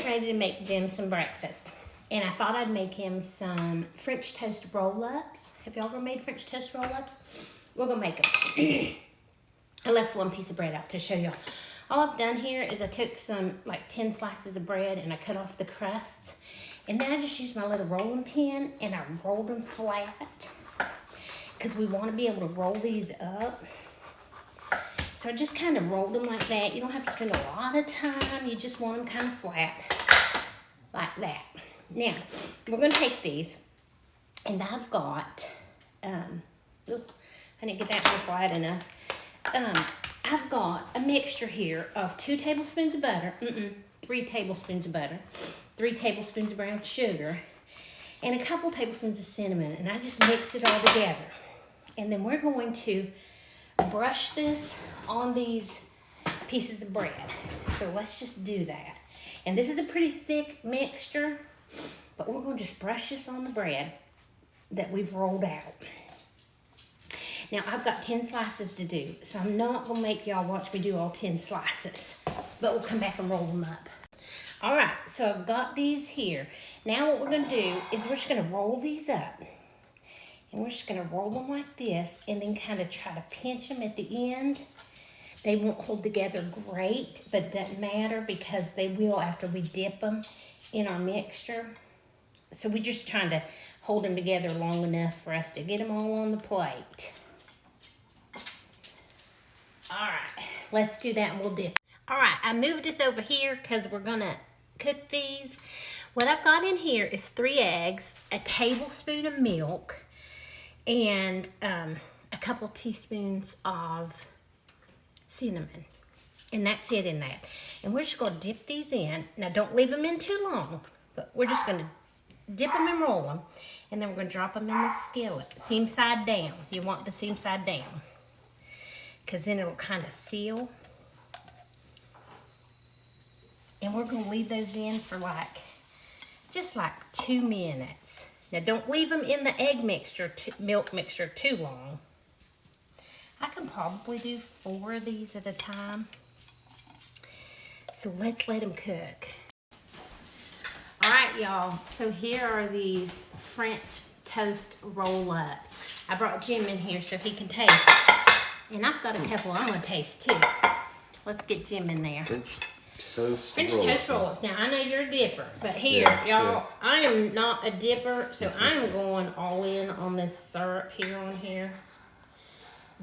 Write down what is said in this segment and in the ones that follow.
getting ready to make Jim some breakfast. And I thought I'd make him some French toast roll-ups. Have y'all ever made French toast roll-ups? We're gonna make them. I left one piece of bread out to show y'all. All I've done here is I took some, like 10 slices of bread and I cut off the crusts. And then I just used my little rolling pin and I rolled them flat. Because we want to be able to roll these up. So I just kind of rolled them like that. You don't have to spend a lot of time. You just want them kind of flat. Like that. Now, we're going to take these. And I've got, I didn't get that one flat enough. I've got a mixture here of 2 tablespoons of butter. 3 tablespoons of butter. 3 tablespoons of brown sugar. And a couple tablespoons of cinnamon. And I just mix it all together. And then we're going to brush this on these pieces of bread. So let's just do that. And this is a pretty thick mixture, but we're going to just brush this on the bread that we've rolled out. Now I've got 10 slices to do, so I'm not going to make y'all watch me do all 10 slices, but we'll come back and roll them up. All right, so I've got these here. Now what we're going to do is we're just going to roll these up. And we're just going to roll them like this and then kind of try to pinch them at the end. They won't hold together great, but it doesn't matter because they will after we dip them in our mixture. So we're just trying to hold them together long enough for us to get them all on the plate. All right, let's do that and we'll dip. All right, I moved this over here because we're going to cook these. What I've got in here is 3 eggs, a tablespoon of milk, and a couple teaspoons of cinnamon. And that's it in that. And we're just going to dip these in. Now, don't leave them in too long, but we're just going to dip them and roll them. And then we're going to drop them in the skillet, seam side down. You want the seam side down, because then it'll kind of seal. And we're going to leave those in for just like 2 minutes. Now, don't leave them in the egg mixture, milk mixture too long. I can probably do 4 of these at a time. So let's let them cook. All right, y'all. So here are these French toast roll-ups. I brought Jim in here so he can taste. And I've got a couple I'm going to taste too. Let's get Jim in there. French toast roll-ups. Now, I know you're a dipper, but here, y'all, I am not a dipper, so I'm going all in on this syrup here on here.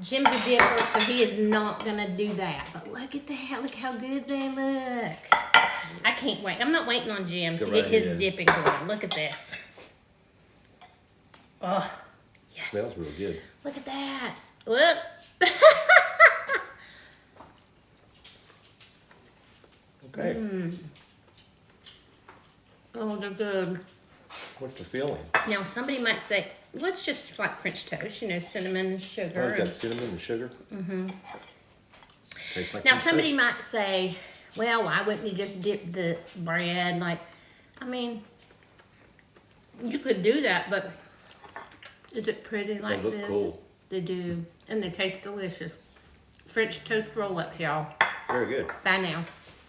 Jim's a dipper, so he is not going to do that. But look at that. Look how good they look. I can't wait. I'm not waiting on Jim to get his dipping going. Look at this. Oh, yes. Smells real good. Look at that. Look. Okay. Oh, they're good. What's the feeling? Now, somebody might say, well, it's just like French toast, you know, cinnamon and sugar. Oh, got cinnamon and sugar? Tastes like now, somebody might say, well, why wouldn't you just dip the bread? Like, I mean, you could do that, but is it pretty like this? They look cool. They do, and they taste delicious. French toast roll-ups, y'all. Very good. Bye now.